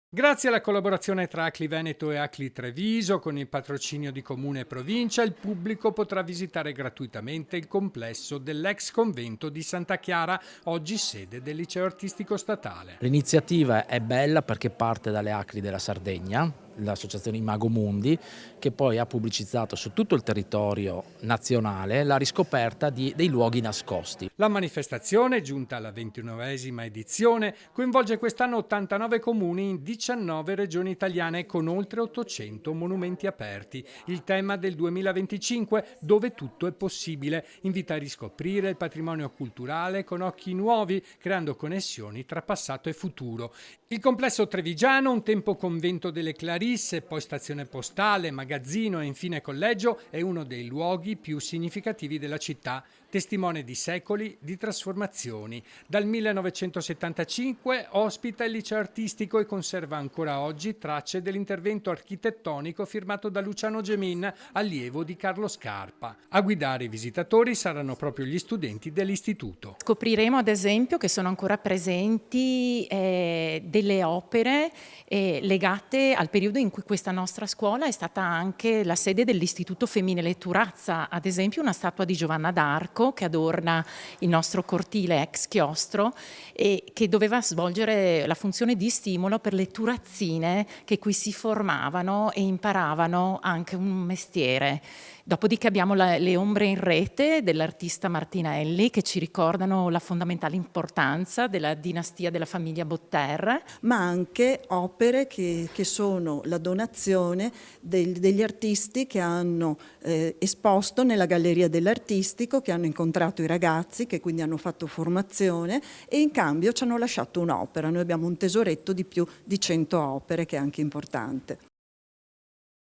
Grazie alla collaborazione tra Acli Veneto e Acli Treviso, con il patrocinio di Comune e Provincia, il pubblico potrà visitare gratuitamente il complesso dell'ex convento di Santa Chiara, oggi sede del liceo artistico statale. L'iniziativa è bella perché parte dalle Acri della Sardegna, l'associazione Imago Mundi, che poi ha pubblicizzato su tutto il territorio nazionale la riscoperta dei luoghi nascosti. La manifestazione, giunta alla 29esima edizione, coinvolge quest'anno 89 comuni in 19 regioni italiane con oltre 800 monumenti aperti. Il tema del 2025, dove tutto è possibile, invita a riscoprire il patrimonio culturale con occhi nuovi, creando connessioni tra passato e futuro. Il complesso trevigiano, un tempo convento delle Clarisse, poi stazione postale, magazzino e infine collegio, è uno dei luoghi più significativi della città, testimone di secoli di trasformazioni. Dal 1975 ospita il liceo artistico e conserva ancora oggi tracce dell'intervento architettonico firmato da Luciano Gemin, allievo di Carlo Scarpa. A guidare i visitatori saranno proprio gli studenti dell'istituto. Scopriremo ad esempio che sono ancora presenti delle opere legate al periodo in cui questa nostra scuola è stata anche la sede dell'Istituto Femminile Turazza, ad esempio una statua di Giovanna d'Arco che adorna il nostro cortile ex chiostro e che doveva svolgere la funzione di stimolo per le turazzine che qui si formavano e imparavano anche un mestiere. Dopodiché abbiamo le ombre in rete dell'artista Martinelli che ci ricordano la fondamentale importanza della dinastia della famiglia Botter. Ma anche opere che sono la donazione degli artisti che hanno esposto nella Galleria dell'Artistico, che hanno incontrato i ragazzi, che quindi hanno fatto formazione e in cambio ci hanno lasciato un'opera. Noi abbiamo un tesoretto di più di 100 opere che è anche importante.